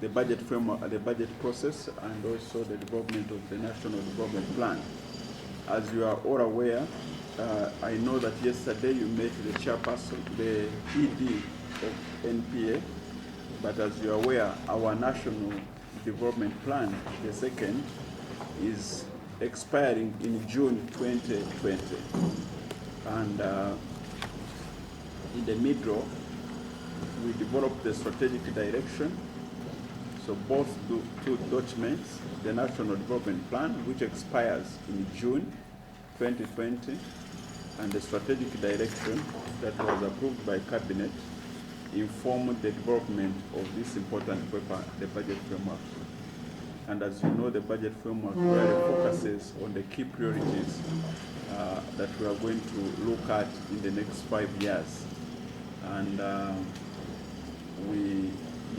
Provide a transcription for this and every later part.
the budget framework, the budget process, and also the development of the National Development Plan. As you are all aware, I know that yesterday you met the chairperson, the ED of NPA, but as you are aware, our National Development Plan, the second, is expiring in June 2020. And in the middle, we developed the strategic direction. So both two documents, the National Development Plan, which expires in June 2020, and the strategic direction that was approved by Cabinet, informed the development of this important paper, the budget framework. And as you know, the budget framework really focuses on the key priorities that we are going to look at in the next 5 years. And we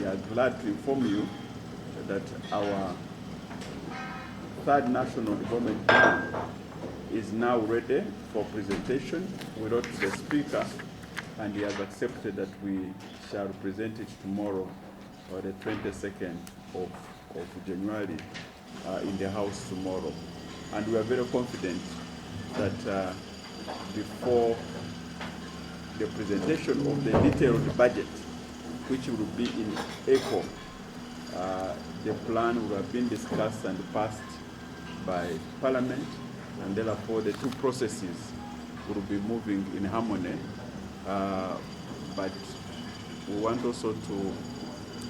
are glad to inform you that our third National Development Plan is now ready for presentation. We wrote to the Speaker, and he has accepted that we shall present it tomorrow, or the 22nd of January, in the House tomorrow. And we are very confident that before the presentation of the detailed budget, which will be in April, the plan will have been discussed and passed by Parliament, and therefore the two processes will be moving in harmony. But we want also to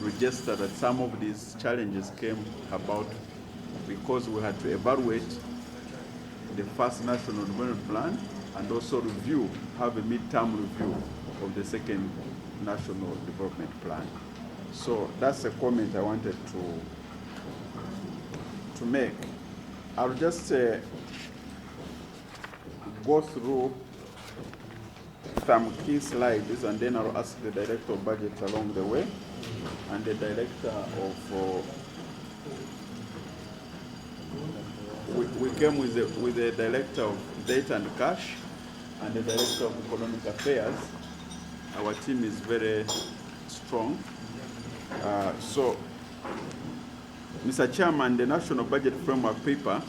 register that some of these challenges came about because we had to evaluate the first National Development Plan and also have a midterm review of the second National Development Plan. So that's a comment I wanted to make. I'll just go through some key slides, and then I'll ask the Director of Budget along the way, and the Director of we came with the Director of Data and Cash and the Director of Economic Affairs. Our team is very strong. So, Mr. Chairman, the National Budget Framework paper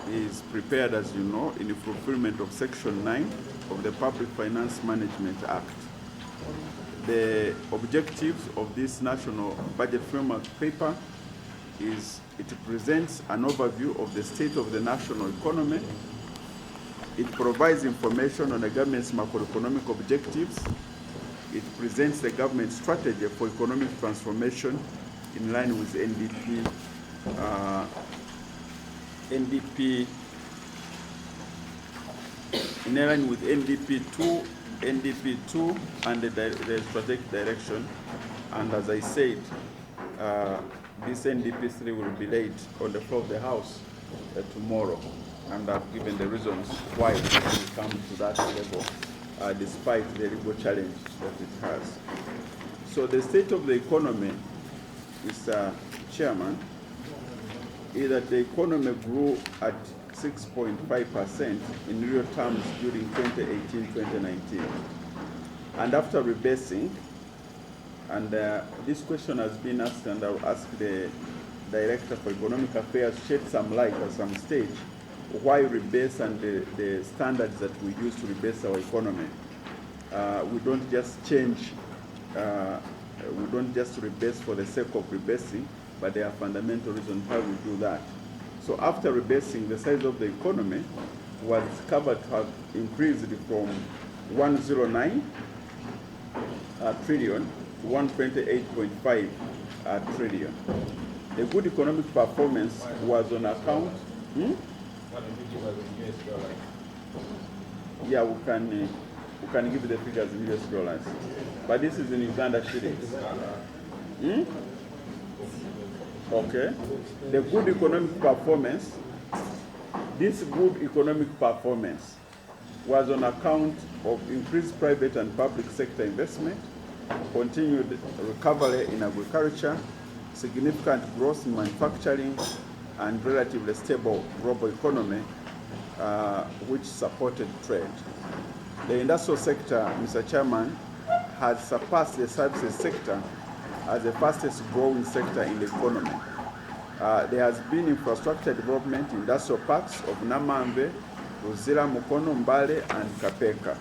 is prepared, as you know, in the fulfillment of Section 9 of the Public Finance Management Act. The objectives of this National Budget Framework paper is it presents an overview of the state of the national economy. It provides information on the government's macroeconomic objectives. It presents the government strategy for economic transformation in line with NDP, in line with NDP2 and the strategic direction. And as I said, this NDP3 will be laid on the floor of the House tomorrow. And I've given the reasons why it will come to that level, despite the legal challenge that it has. So the state of the economy, Mr. Chairman, is that the economy grew at 6.5% in real terms during 2018-2019. And after rebasing, and this question has been asked, and I'll ask the Director for Economic Affairs shed some light at some stage why rebase and the standards that we use to rebase our economy. We don't just change, we don't just rebase for the sake of rebasing, but there are fundamental reasons why we do that. So after rebasing, the size of the economy was discovered to have increased from 109 trillion to 128.5 trillion. The good economic performance was on account. Yeah, we can give the figures in US dollars, but this is in Uganda shillings. Okay. The good economic performance, this good economic performance was on account of increased private and public sector investment, continued recovery in agriculture, significant growth in manufacturing, and relatively stable global economy, which supported trade. The industrial sector, Mr. Chairman, has surpassed the services sector as the fastest growing sector in the economy. There has been infrastructure development, industrial parks of Namambe, Luzira, Mukono, Mbale, and Kapeka.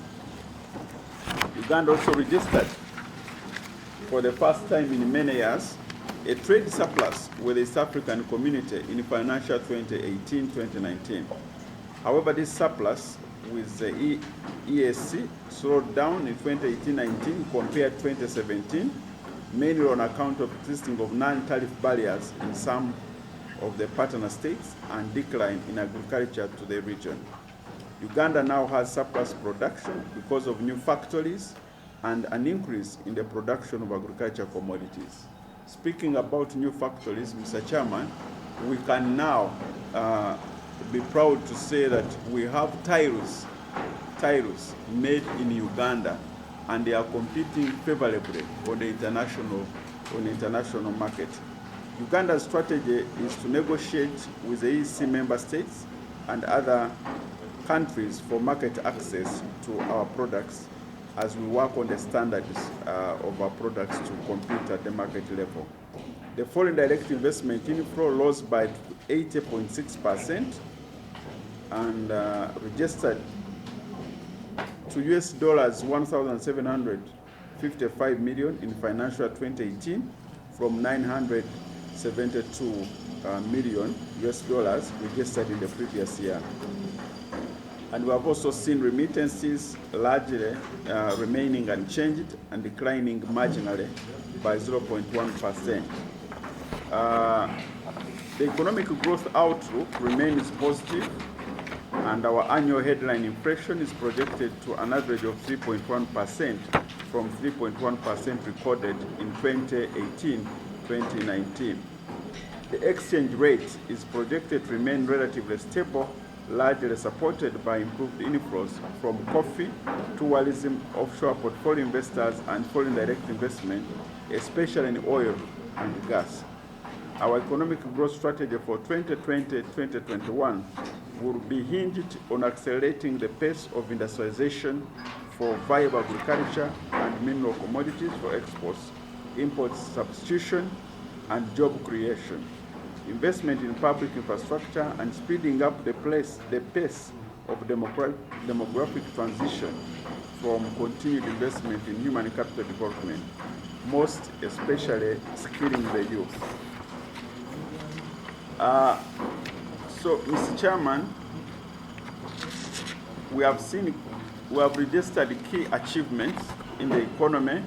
Uganda also registered, for the first time in many years, a trade surplus with the East African community in financial 2018-2019. However, this surplus with the EAC slowed down in 2018-19 compared to 2017, mainly on account of existing of non-tariff barriers in some of the partner states and decline in agriculture to the region. Uganda now has surplus production because of new factories and an increase in the production of agricultural commodities. Speaking about new factories, Mr. Chairman, we can now be proud to say that we have tiles made in Uganda, and they are competing favorably on the international market. Uganda's strategy is to negotiate with the EEC member states and other countries for market access to our products as we work on the standards of our products to compete at the market level. The foreign direct investment inflow rose by 80.6% and registered to US dollars 1,755 million in financial 2018 from 972 million US dollars registered in the previous year. And we have also seen remittances largely remaining unchanged and declining marginally by 0.1%. The economic growth outlook remains positive, and our annual headline inflation is projected to an average of 3.1% from 3.1% recorded in 2018-2019. The exchange rate is projected to remain relatively stable, largely supported by improved inflows from coffee, tourism, offshore portfolio investors, and foreign direct investment, especially in oil and gas. Our economic growth strategy for 2020-2021 will be hinged on accelerating the pace of industrialization for viable agriculture and mineral commodities for exports, import substitution, and job creation. Investment in public infrastructure and speeding up the pace of demographic transition from continued investment in human capital development, most especially skilling the youth. So, Mr. Chairman, we have registered key achievements in the economy,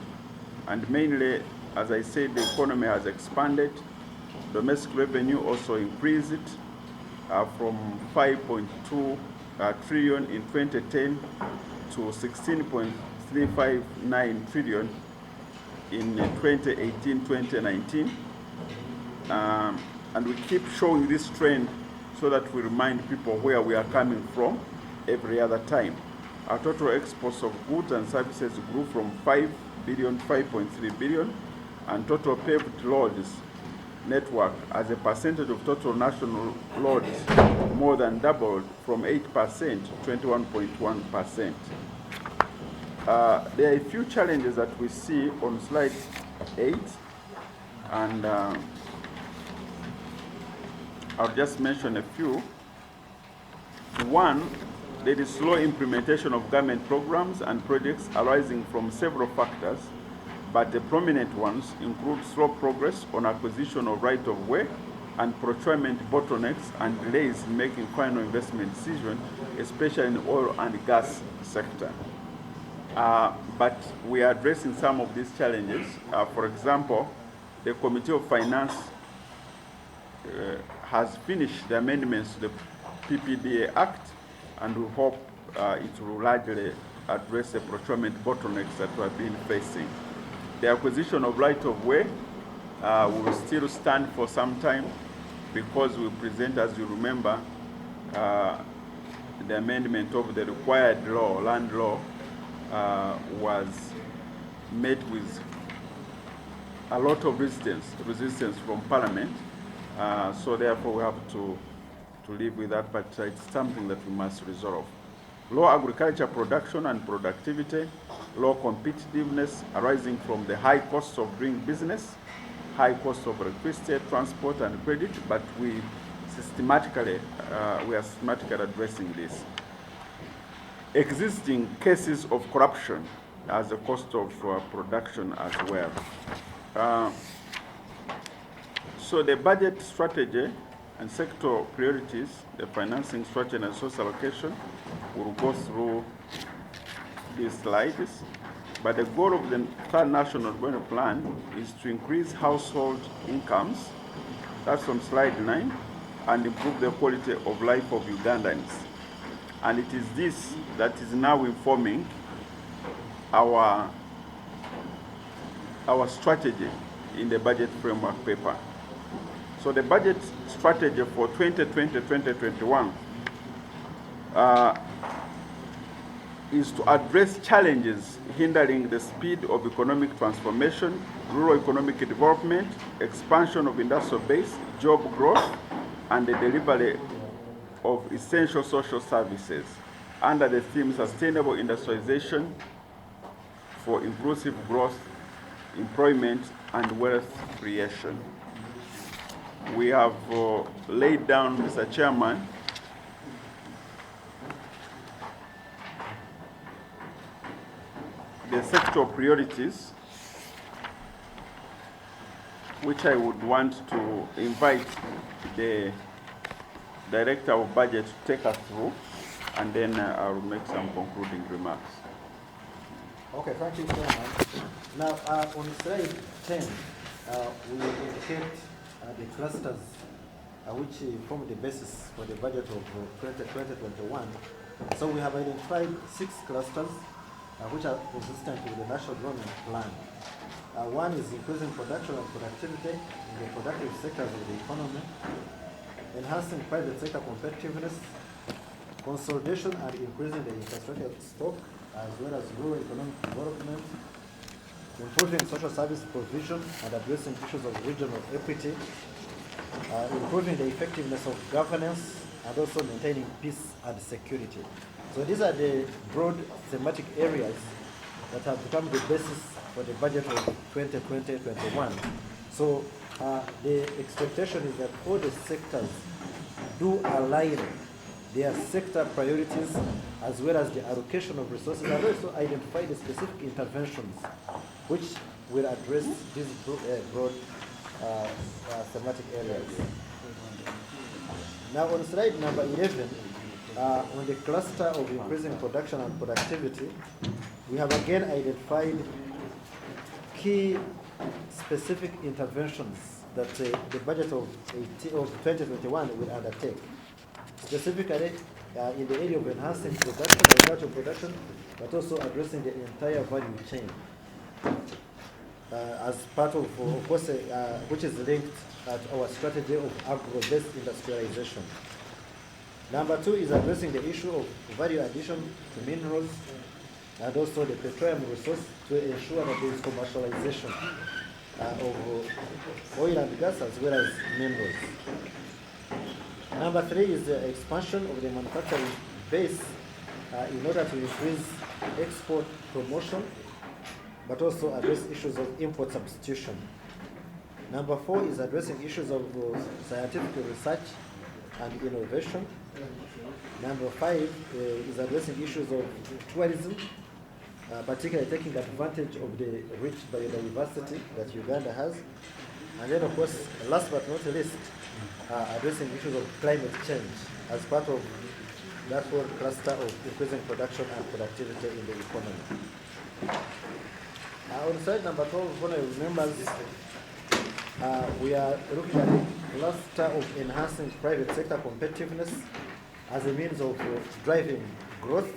and mainly, as I said, the economy has expanded. Domestic revenue also increased from 5.2 trillion in 2010 to 16.359 trillion in 2018-2019. And we keep showing this trend so that we remind people where we are coming from every other time. Our total exports of goods and services grew from 5 billion, 5.3 billion, and total paved roads network as a percentage of total national loads more than doubled from 8% to 21.1%. There are a few challenges that we see on slide 8, and I'll just mention a few. One, there is slow implementation of government programs and projects arising from several factors, but the prominent ones include slow progress on acquisition of right-of-way and procurement bottlenecks and delays in making final investment decisions, especially in the oil and gas sector. But we are addressing some of these challenges. For example, the Committee of Finance has finished the amendments to the PPDA Act, and we hope it will largely address the procurement bottlenecks that we have been facing. The acquisition of right-of-way will still stand for some time because we present, as you remember, the amendment of the required law, land law, was met with a lot of resistance from Parliament. So therefore we have to live with that, but it's something that we must resolve. low agriculture production and productivity, low competitiveness arising from the high costs of doing business, high costs of electricity, transport, and credit, but we are systematically addressing this. Existing cases of corruption as a cost of production as well. So the budget strategy and sector priorities, the financing strategy and resource allocation, will go through these slides. But the goal of the third national development plan is to increase household incomes, that's on slide 9, and improve the quality of life of Ugandans. And it is this that is now informing our strategy in the budget framework paper. So the budget strategy for 2020-2021 is to address challenges hindering the speed of economic transformation, rural economic development, expansion of industrial base, job growth, and the delivery of essential social services under the theme Sustainable Industrialization for Inclusive Growth, Employment, and Wealth Creation. We have laid down, Mr. Chairman, the sector priorities, which I would want to invite the Director of Budget to take us through, and then I'll make some concluding remarks. Okay, thank you, Chairman. Now, on slide 10, we indicate the clusters which form the basis for the budget of 2021. So we have identified 6 clusters which are consistent with the National Development Plan. One is increasing production and productivity in the productive sectors of the economy, enhancing private sector competitiveness, consolidation and increasing the infrastructure stock, as well as rural economic development, improving social service provision and addressing issues of regional equity, improving the effectiveness of governance, and also maintaining peace and security. So these are the broad thematic areas that have become the basis for the budget of 2020-21. So the expectation is that all the sectors do align their sector priorities as well as the allocation of resources, and also identify the specific interventions which will address these broad thematic areas. Now on slide number 11, on the cluster of increasing production and productivity, we have again identified key specific interventions that the budget of 2021 will undertake. Specifically in the area of enhancing production, agricultural production, but also addressing the entire value chain as part of course, which is linked at our strategy of agro-based industrialization. Number 2 is addressing the issue of value addition to minerals and also the petroleum resource to ensure that there is commercialization of oil and gas as well as minerals. Number 3 is the expansion of the manufacturing base in order to increase export promotion, but also address issues of import substitution. Number 4 is addressing issues of scientific research and innovation. Number 5 is addressing issues of tourism, particularly taking advantage of the rich biodiversity that Uganda has. And then, of course, last but not least, addressing issues of climate change as part of that whole cluster of increasing production and productivity in the economy. On slide number 12, honorable members, we are looking at the cluster of enhancing private sector competitiveness as a means of driving growth.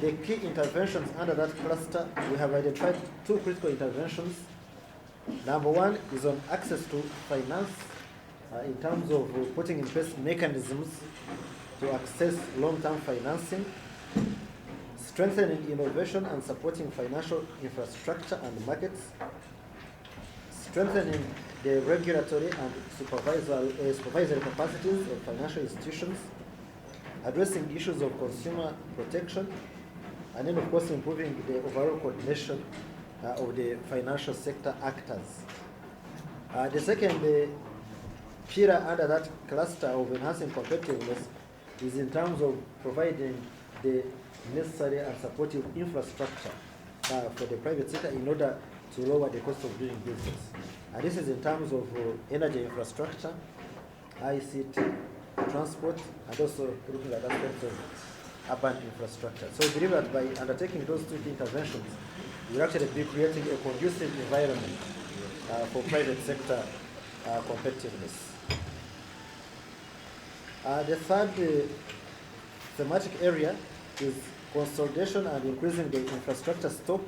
The key interventions under that cluster, we have identified 2 critical interventions. Number 1 is on access to finance in terms of putting in place mechanisms to access long-term financing, strengthening innovation and supporting financial infrastructure and markets, strengthening the regulatory and supervisory capacities of financial institutions, addressing issues of consumer protection, and then of course improving the overall coordination of the financial sector actors. The second pillar under that cluster of enhancing competitiveness is in terms of providing the necessary and supportive infrastructure for the private sector in order to lower the cost of doing business. And this is in terms of energy infrastructure, ICT, transport, and also looking at aspects of urban infrastructure. So we believe that by undertaking those two interventions, we're actually be creating a conducive environment for private sector competitiveness. The third thematic area is consolidation and increasing the infrastructure stock,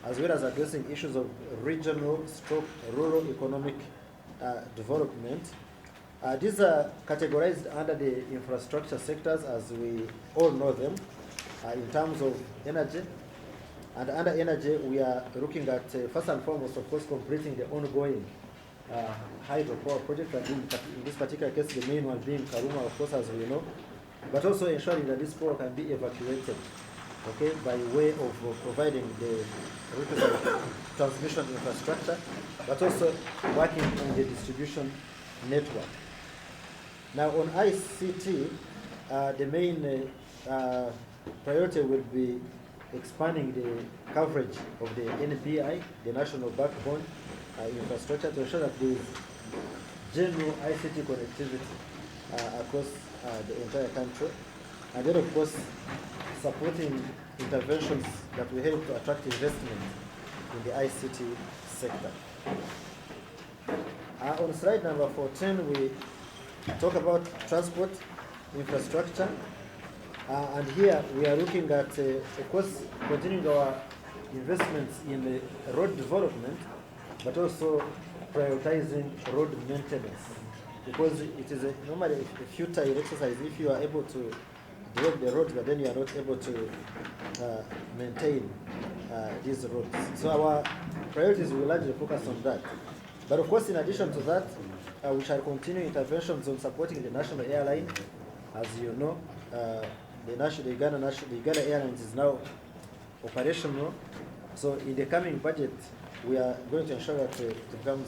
as well as addressing issues of regional rural economic development. These are categorized under the infrastructure sectors as we all know them in terms of energy. And under energy, we are looking at, first and foremost, of course, completing the ongoing hydropower project, and in this particular case, the main one being Karuma, of course, as we know, but also ensuring that this power can be evacuated, okay, by way of providing the requisite transmission infrastructure, but also working on the distribution network. Now, on ICT, the main priority will be expanding the coverage of the NBI, the National Backbone Infrastructure, to ensure that there is general ICT connectivity across the entire country. And then, of course, supporting interventions that will help to attract investment in the ICT sector. On slide number 14, we talk about transport infrastructure. And here we are looking at, of course, continuing our investments in road development, but also prioritizing road maintenance. Because it is normally a futile exercise if you are able to develop the roads, but then you are not able to maintain these roads. So our priorities will largely focus on that. But of course, in addition to that, we shall continue interventions on supporting the national airline. As you know, the Uganda Airlines is now operational. So in the coming budget, we are going to ensure that it becomes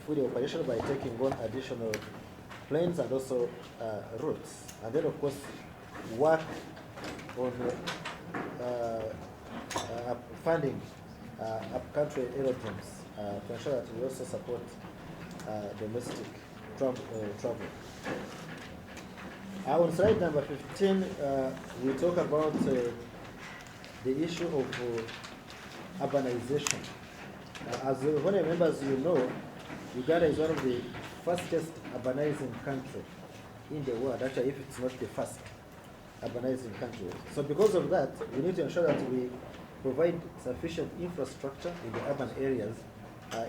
fully operational by taking on additional planes and also routes. And then, of course, work on funding up-country aerodromes to ensure that we also support domestic travel. On slide number 15, we talk about the issue of urbanization. As honorable members, you know, Uganda is one of the fastest urbanizing country in the world, actually, if it's not the first urbanizing country. So because of that, we need to ensure that we provide sufficient infrastructure in the urban areas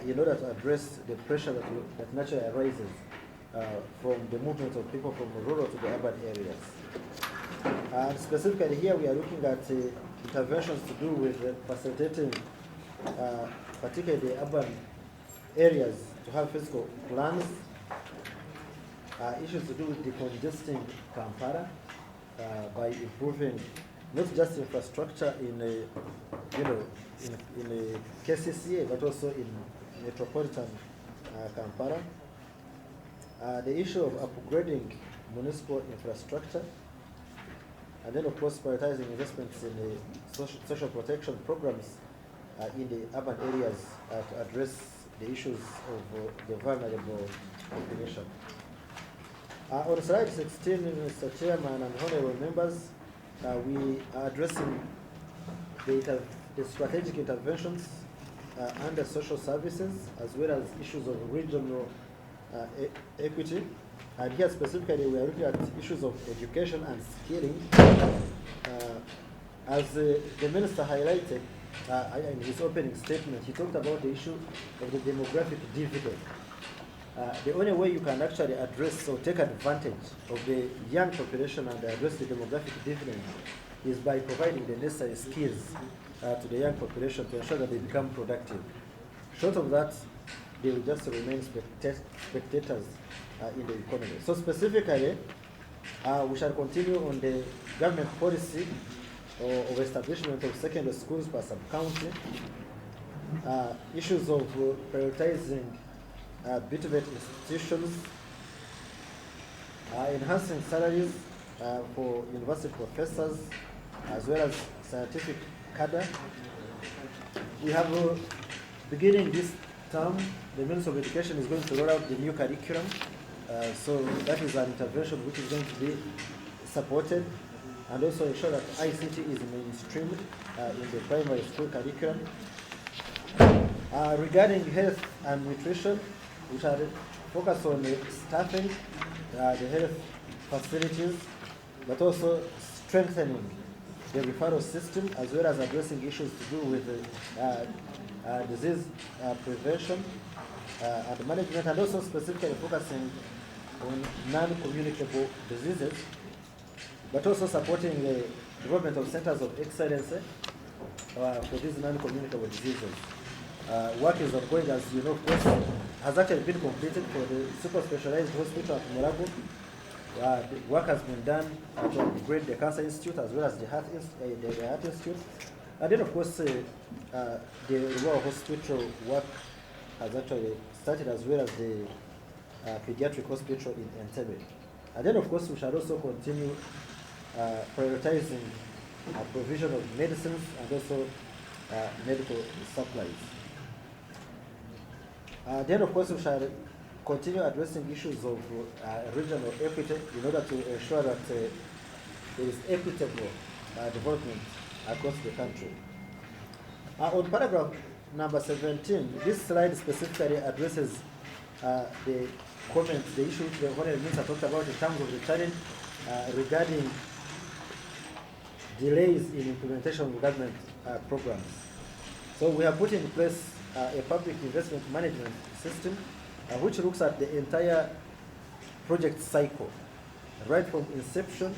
in order to address the pressure that naturally arises from the movement of people from rural to the urban areas. And specifically here, we are looking at interventions to do with facilitating particularly the urban areas to have physical plans, issues to do with decongesting Kampala by improving not just infrastructure in KCCA, but also in metropolitan Kampala. The issue of upgrading municipal infrastructure, and then of course prioritizing investments in the social protection programs in the urban areas to address the issues of the vulnerable population. On slide 16, Mr. Chairman and honorable members, we are addressing the strategic interventions under social services, as well as issues of regional equity. And here specifically, we are looking at issues of education and skilling. As the minister highlighted in his opening statement, he talked about the issue of the demographic dividend. The only way you can actually address or take advantage of the young population and address the demographic dividend is by providing the necessary skills to the young population to ensure that they become productive. Short of that, they will just remain spectators in the economy. So specifically, We shall continue on the government policy of establishment of secondary schools per sub-county, issues of prioritizing BTVET institutions, enhancing salaries for university professors as well as scientific cadre. We have, beginning this term, the Minister of Education is going to roll out the new curriculum. So that is an intervention which is going to be supported, and also ensure that ICT is mainstreamed in the primary school curriculum. Regarding health and nutrition, we shall focus on staffing the health facilities, but also strengthening the referral system as well as addressing issues to do with disease prevention and management, and also specifically focusing on non-communicable diseases, but also supporting the development of centers of excellence for these non-communicable diseases. Work is ongoing, as you know, of course, has actually been completed for the super specialized hospital at Murago. The work has been done to upgrade the Cancer Institute as well as the Heart Institute. And then, of course, the Rural Hospital work has actually started, as well as the pediatric hospital in Entebbe. And then, of course, we shall also continue prioritizing provision of medicines and also medical supplies. Then, of course, we shall continue addressing issues of regional equity in order to ensure that there is equitable development across the country. On paragraph number 17, this slide specifically addresses the comments, the issue the Honorable Minister talked about in terms of the challenge regarding delays in implementation of government programs. So we have put in place a public investment management system which looks at the entire project cycle, right from inception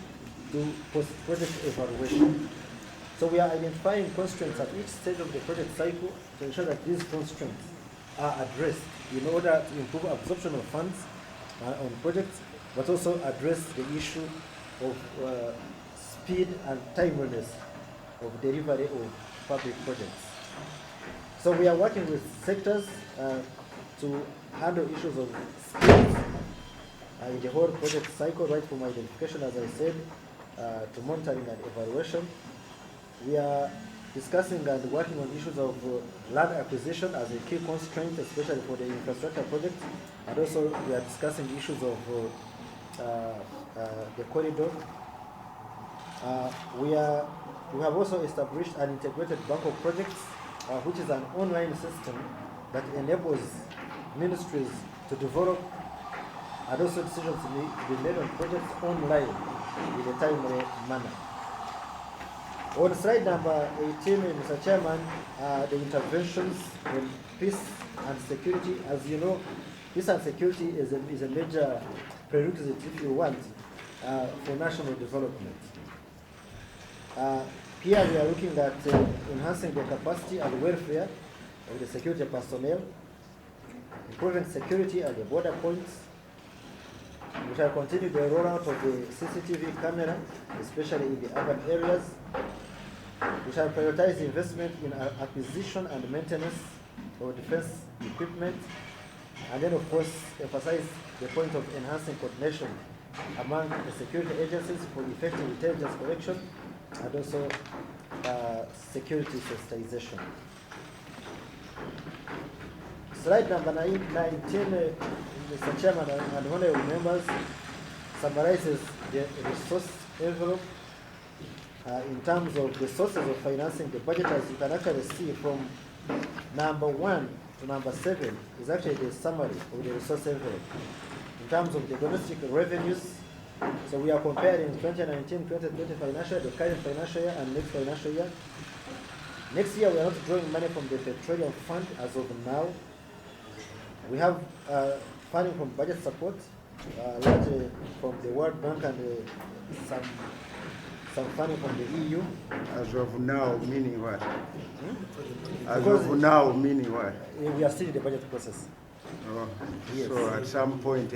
to post-project evaluation. So we are identifying constraints at each stage of the project cycle to ensure that these constraints are addressed in order to improve absorption of funds on projects, but also address the issue of speed and timeliness of delivery of public projects. So we are working with sectors to handle issues of skills in the whole project cycle, right from identification, as I said, to monitoring and evaluation. We are discussing and working on issues of land acquisition as a key constraint, especially for the infrastructure project, and also we are discussing issues of the corridor. We have also established an integrated bank of projects, which is an online system that enables ministries to develop and also decisions to be made on projects online in a timely manner. On slide number 18, Mr. Chairman, the interventions in peace and security. As you know, peace and security is a major prerequisite, if you want, for national development. Here we are looking at enhancing the capacity and welfare of the security personnel, improving security at the border points. We shall continue the rollout of the CCTV camera, especially in the urban areas. We shall prioritize investment in acquisition and maintenance of defense equipment, and then, of course, emphasize the point of enhancing coordination among the security agencies for effective intelligence collection and also security sensitization. Slide number 19, Mr. Chairman and honorable members, summarizes the resource envelope in terms of the sources of financing the budget. As you can actually see from number 1 to number 7 is actually the summary of the resource envelope. In terms of the domestic revenues, so we are comparing 2019-2020 financial year, the current financial year, and next financial year. Next year we are not drawing money from the petroleum fund as of now. We have funding from budget support, largely from the World Bank and some funding from the EU. As of now, meaning what? As of now, meaning what? We are still in the budget process. Oh, Yes. So at some point,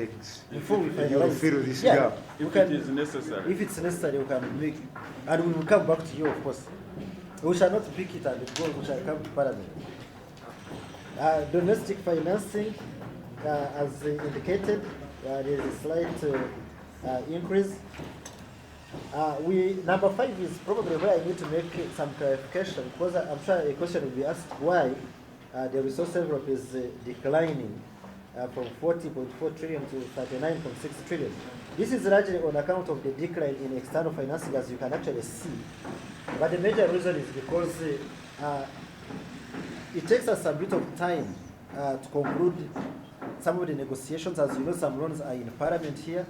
Before we you finalize, fill this yeah, gap. we If can, it is necessary. if it's necessary, we can make, and we will come back to you, of course. We shall not pick it and go, we shall come to Parliament. Domestic financing, as indicated, there is a slight increase. Number 5 is probably where I need to make some clarification, because I'm sure a question will be asked why the resource envelope is declining from 40.4 trillion to 39.6 trillion. This is largely on account of the decline in external financing, as you can actually see. But the major reason is because it takes us a bit of time to conclude some of the negotiations. As you know, some loans are in Parliament here.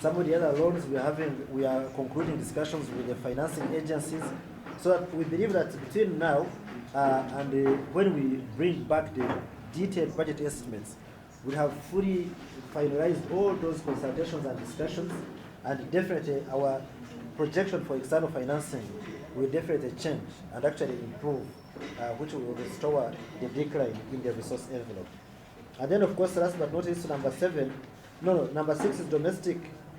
Some of the other loans we are concluding discussions with the financing agencies. So that we believe that between now and when we bring back the detailed budget estimates, we have fully finalized all those consultations and discussions, and definitely our projection for external financing will definitely change and actually improve, which will restore the decline in the resource envelope. And then, of course, last but not least, number 6 is domestic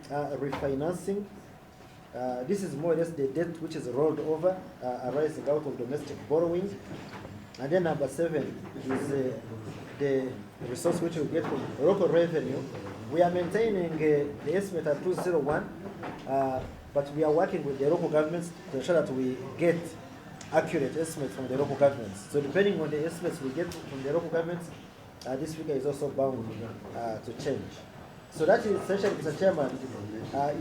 refinancing. This is more or less the debt which is rolled over, arising out of domestic borrowing. And then number 7 is the resource which we get from local revenue. We are maintaining the estimate at 201, but we are working with the local governments to ensure that we get accurate estimates from the local governments. So depending on the estimates we get from the local governments, this figure is also bound to change. So that is essentially, Mr. Chairman,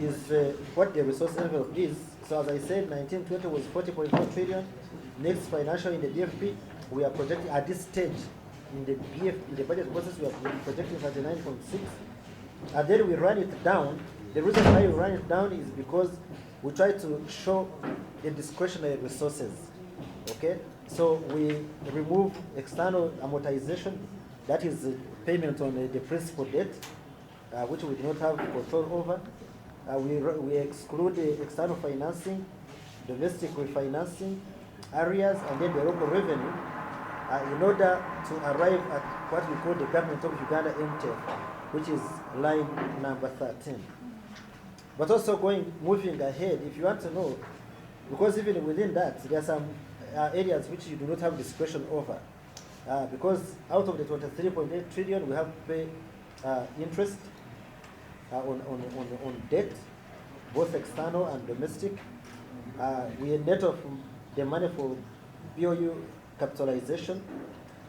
is what the resource envelope is. So as I said, 1920 was 40.4 trillion. Next financial in the DFP, we are projecting at this stage in the budget process, we are projecting 39.6. And then we run it down. The reason why we run it down is because we try to show the discretionary resources. Okay? So we remove external amortization, that is payment on the principal debt, which we do not have control over. We exclude the external financing, domestic refinancing areas, and then the local revenue, in order to arrive at what we call the Government of Uganda MTF, which is line number 13. But also moving ahead, if you want to know, because even within that, there are some areas which you do not have discretion over. Because out of the 23.8 trillion, we have to pay interest on debt, both external and domestic. We net off the money for BOU capitalization.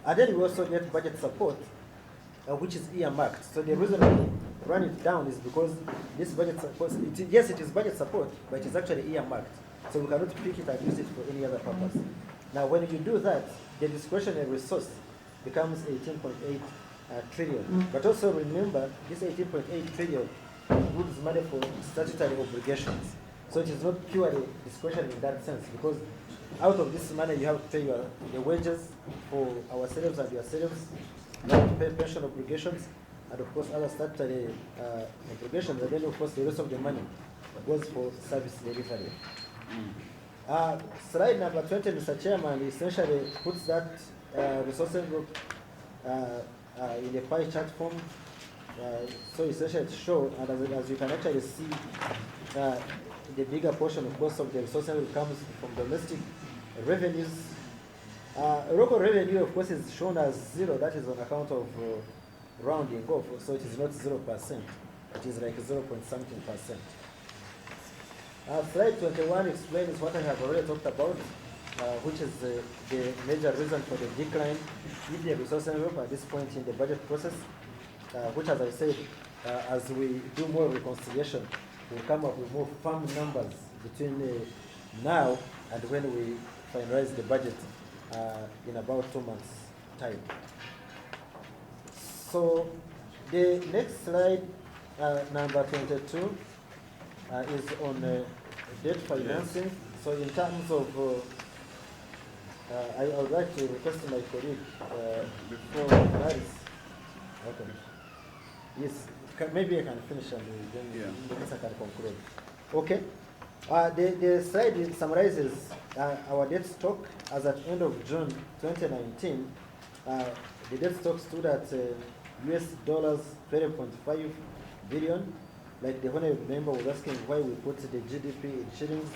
And then we also get budget support, which is earmarked. So the reason we run it down is because this budget support, yes, it is budget support, but it is actually earmarked. So we cannot pick it and use it for any other purpose. Now, when you do that, the discretionary resource becomes 18.8 trillion. But also remember, this 18.8 trillion includes money for statutory obligations. So it is not purely discretionary in that sense, because out of this money you have to pay the wages for ourselves and yourselves, you have to pay pension obligations, and of course other statutory obligations, and then of course the rest of the money goes for service delivery. Slide number 20, Mr. Chairman, essentially puts that resource envelope in a pie chart form. So essentially to show, and as you can actually see, the bigger portion, of course, of the resource envelope comes from domestic revenues. Local revenue, of course, is shown as 0. That is on account of rounding off, so it is not 0%. It is like 0.something%. Slide 21 explains what I have already talked about, which is the major reason for the decline in the resource envelope at this point in the budget process, which, as I said, as we do more reconciliation, we'll come up with more firm numbers between now and when we finalize the budget in about 2 months' time. So the next slide, number 22, is on debt financing. So in terms of, I would like to request my colleague before Paris. Okay. Yes, maybe I can finish and then I can conclude. Okay. The slide summarizes our debt stock as at end of June 2019. The debt stock stood at US dollars 12.5 billion. Like the honorable member was asking why we put the GDP in shillings.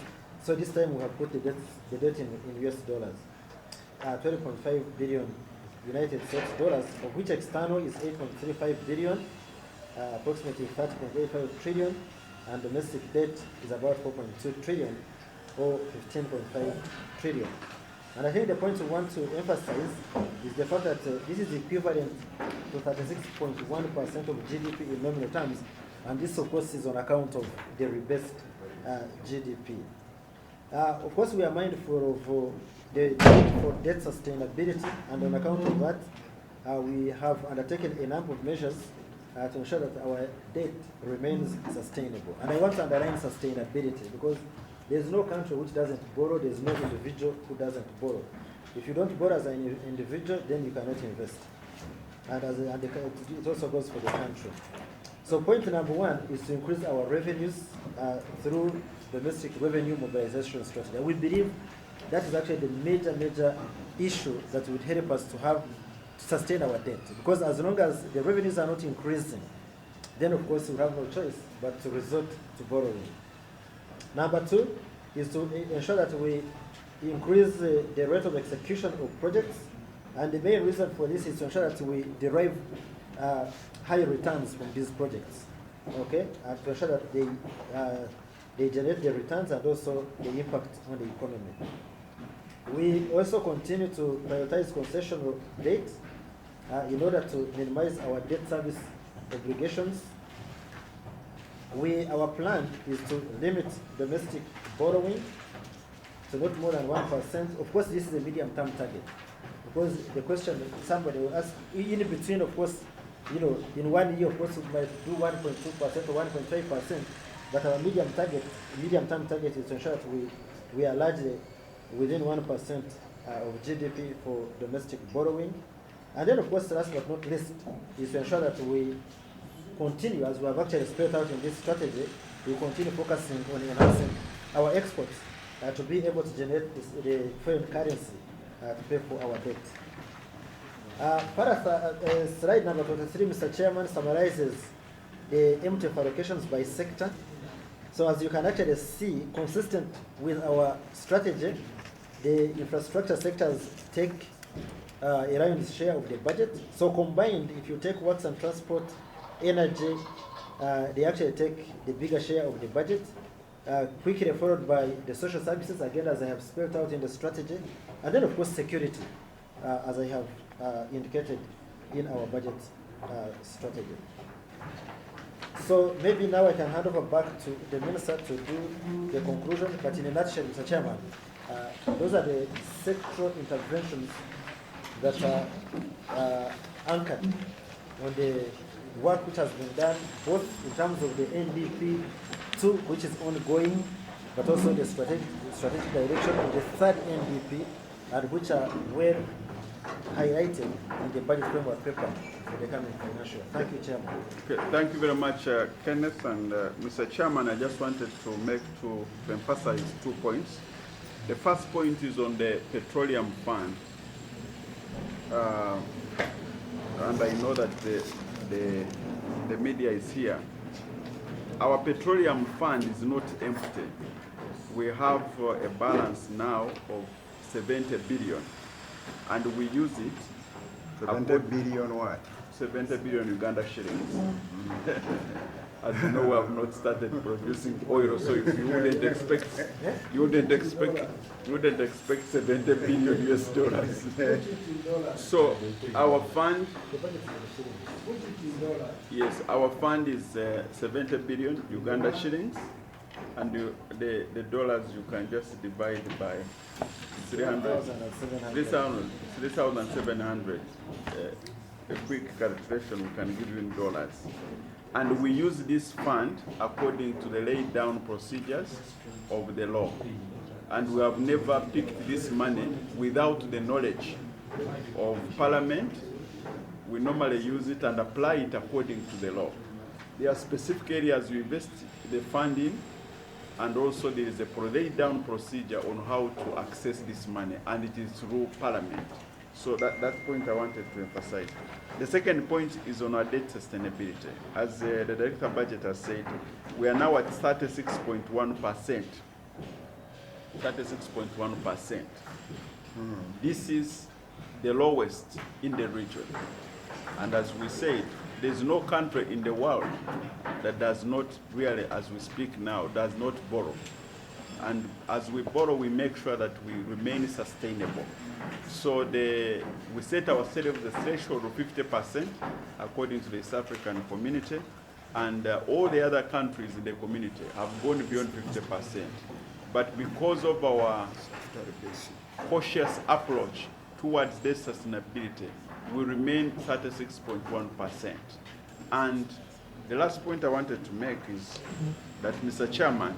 So this time we have put the debt in US dollars. 12.5 billion United States dollars, of which external is 8.35 billion, approximately 30.85 trillion, and domestic debt is about 4.2 trillion, or 15.5 trillion. And I think the point we want to emphasize is the fact that this is equivalent to 36.1% of GDP in nominal terms, and this of course is on account of the rebased GDP. Of course, we are mindful of the need for debt sustainability, and on account of that, we have undertaken a number of measures to ensure that our debt remains sustainable. And I want to underline sustainability, because there's no country which doesn't borrow, there's no individual who doesn't borrow. If you don't borrow as an individual, then you cannot invest. And it also goes for the country. So point number one is to increase our revenues through domestic revenue mobilization strategy. We believe that is actually the major issue that would help us to sustain our debt. Because as long as the revenues are not increasing, then of course we have no choice but to resort to borrowing. Number two is to ensure that we increase the rate of execution of projects. And the main reason for this is to ensure that we derive high returns from these projects, okay? And to ensure that they generate the returns and also the impact on the economy. We also continue to prioritize concession of debt in order to minimize our debt service obligations. Our plan is to limit domestic borrowing to not more than 1%. Of course, this is a medium-term target, because the question somebody will ask, in between, of course, in 1 year, of course, we might do 1.2% or 1.5%, but our medium-term target is to ensure that we are largely within 1% of GDP for domestic borrowing. And then, of course, last but not least, is to ensure that we continue, as we have actually spelled out in this strategy, we continue focusing on enhancing our exports to be able to generate the foreign currency to pay for our debt. Slide number 23, Mr. Chairman, summarizes the MTF allocations by sector. So as you can actually see, consistent with our strategy, the infrastructure sectors take a lion's share of the budget. So combined, if you take works and transport, energy, they actually take the bigger share of the budget, quickly followed by the social services, again, as I have spelled out in the strategy, and then, of course, security, as I have indicated in our budget strategy. So maybe now I can hand over back to the Minister to do the conclusion, but in a nutshell, Mr. Chairman, those are the sectoral interventions that are anchored on the work which has been done, both in terms of the NDP 2, which is ongoing, but also the strategic direction of the third NDP, and which are well highlighted in the budget framework paper for the coming financial year. Thank you, Chairman. Okay, thank you very much, Kenneth. And Mr. Chairman, I just wanted to emphasize 2 points. The first point is on the petroleum fund. And I know that the media is here. Our petroleum fund is not empty. We have a balance now of 70 billion, and we use it. 70 billion what? 70 billion Uganda shillings. As you know, we have not started producing oil, so if you wouldn't expect 70 billion US dollars. So our fund, yes, our fund is 70 billion Uganda shillings, and the dollars you can just divide by 3,700. A quick calculation we can give you in dollars. And we use this fund according to the laid down procedures of the law. And we have never picked this money without the knowledge of Parliament. We normally use it and apply it according to the law. There are specific areas we invest the fund in, and also there is a laid down procedure on how to access this money, and it is through Parliament. So that point I wanted to emphasize. The second point is on our debt sustainability. As the Director of Budget has said, we are now at 36.1%. 36.1%. This is the lowest in the region. And as we said, there's no country in the world that does not really, as we speak now, does not borrow. And as we borrow, we make sure that we remain sustainable. So we set ourselves the threshold of 50% according to the East African community, and all the other countries in the community have gone beyond 50%. But because of our cautious approach towards debt sustainability, we remain 36.1%. And the last point I wanted to make is that, Mr. Chairman,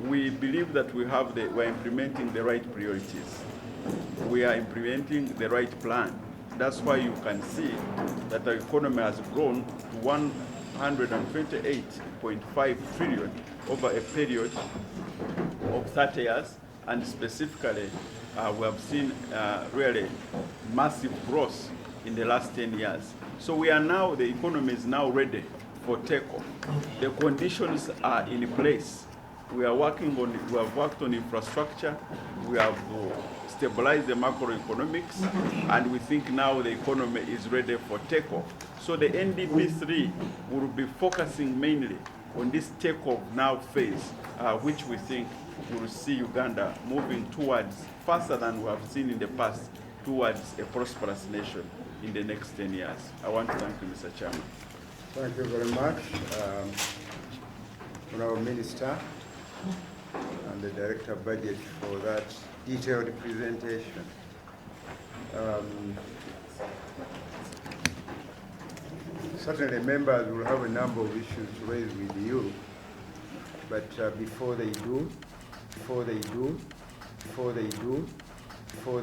we believe that we're implementing the right priorities. We are implementing the right plan. That's why you can see that the economy has grown to 128.5 trillion over a period of 30 years, and specifically, we have seen really massive growth in the last 10 years. So the economy is now ready for takeoff. The conditions are in place. We have worked on infrastructure, we have stabilized the macroeconomics, and we think now the economy is ready for takeoff. So the NDP3 will be focusing mainly on this takeoff now phase, which we think will see Uganda moving towards, faster than we have seen in the past, towards a prosperous nation in the next 10 years. I want to thank you, Mr. Chairman. Thank you very much, Honourable Minister and the Director of Budget for that detailed presentation. Certainly members will have a number of issues to raise with you, but before they do,